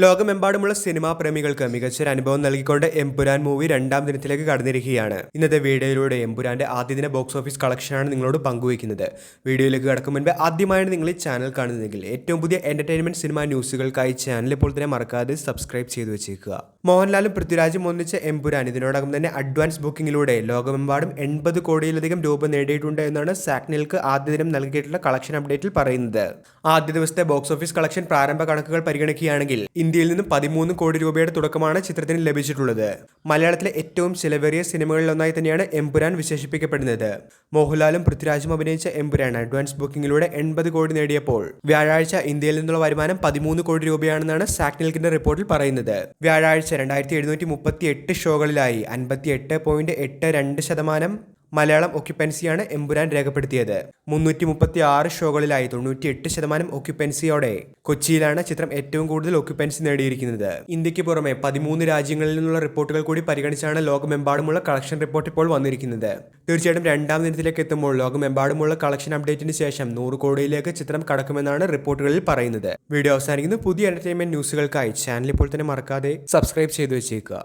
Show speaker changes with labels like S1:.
S1: ലോകമെമ്പാടുമുള്ള സിനിമാ പ്രേമികൾക്ക് മികച്ചൊരു അനുഭവം നൽകിക്കൊണ്ട് എമ്പുരാൻ മൂവി രണ്ടാം ദിനത്തിലേക്ക് കടന്നിരിക്കുകയാണ്. ഇന്നത്തെ വീഡിയോയിലൂടെ എമ്പുരാന്റെ ആദ്യ ദിന ബോക്സ് ഓഫീസ് കളക്ഷനാണ് നിങ്ങളോട് പങ്കുവയ്ക്കുന്നത്. വീഡിയോയിലേക്ക് കടക്കും മുൻപ് ആദ്യമായാണ് നിങ്ങൾ ഈ ചാനൽ കാണുന്നതെങ്കിൽ ഏറ്റവും പുതിയ എന്റർടൈൻമെന്റ് സിനിമാ ന്യൂസുകൾക്കായി ചാനൽ ഇപ്പോൾ തന്നെ മറക്കാതെ സബ്സ്ക്രൈബ് ചെയ്തു വെച്ചേക്കുക. മോഹൻലാലും പൃഥ്വിരാജും ഒന്നിച്ച എമ്പുരാൻ ഇതിനോടകം തന്നെ അഡ്വാൻസ് ബുക്കിംഗിലൂടെ ലോകമെമ്പാടും 80 കോടിയിലധികം രൂപ നേടിയിട്ടുണ്ട് എന്നാണ് സാക്നിൽക്ക് ആദ്യ ദിനം നൽകിയിട്ടുള്ള കളക്ഷൻ അപ്ഡേറ്റിൽ പറയുന്നത്. ആദ്യ ദിവസത്തെ ബോക്സ് ഓഫീസ് കളക്ഷൻ പ്രാരംഭ കണക്കുകൾ പരിഗണിക്കുകയാണെങ്കിൽ ഇന്ത്യയിൽ നിന്നും 13 കോടി രൂപയുടെ തുടക്കമാണ് ചിത്രത്തിന് ലഭിച്ചിട്ടുള്ളത്. മലയാളത്തിലെ ഏറ്റവും ചിലവേറിയ സിനിമകളിലൊന്നായി തന്നെയാണ് എമ്പുരാൻ വിശേഷിപ്പിക്കപ്പെടുന്നത്. മോഹൻലാലും പൃഥ്വിരാജും അഭിനയിച്ച എമ്പുരാൻ അഡ്വാൻസ് ബുക്കിംഗിലൂടെ 80 കോടി നേടിയപ്പോൾ വ്യാഴാഴ്ച ഇന്ത്യയിൽ നിന്നുള്ള വരുമാനം 13 കോടി രൂപയാണെന്നാണ് സാക്നിൽക്കിന്റെ റിപ്പോർട്ടിൽ പറയുന്നത്. വ്യാഴാഴ്ച 2738 ഷോകളിലായി 58.82% മലയാളം ഒക്യുപ്പൻസിയാണ് എമ്പുരാൻ രേഖപ്പെടുത്തിയത്. 336 ഷോകളിലായി 98% ഒക്യുപ്പൻസിയോടെ കൊച്ചിയിലാണ് ചിത്രം ഏറ്റവും കൂടുതൽ ഒക്യുപ്പൻസി നേടിയിരിക്കുന്നത്. ഇന്ത്യക്ക് പുറമെ 13 രാജ്യങ്ങളിൽ നിന്നുള്ള റിപ്പോർട്ടുകൾ കൂടി പരിഗണിച്ചാണ് ലോകമെമ്പാടുമുള്ള കളക്ഷൻ റിപ്പോർട്ട് ഇപ്പോൾ വന്നിരിക്കുന്നത്. തീർച്ചയായിട്ടും രണ്ടാം ദിനത്തിലേക്ക് എത്തുമ്പോൾ ലോകമെമ്പാടുമുള്ള കളക്ഷൻ അപ്ഡേറ്റിന് ശേഷം 100 കോടിയിലേക്ക് ചിത്രം കടക്കുമെന്നാണ് റിപ്പോർട്ടുകളിൽ പറയുന്നത്. വീഡിയോ അവസാനിക്കുന്നു. പുതിയ എന്റർടൈൻമെന്റ് ന്യൂസുകൾക്കായി ചാനൽ ഇപ്പോൾ തന്നെ മറക്കാതെ സബ്സ്ക്രൈബ് ചെയ്തു വെച്ചേക്കുക.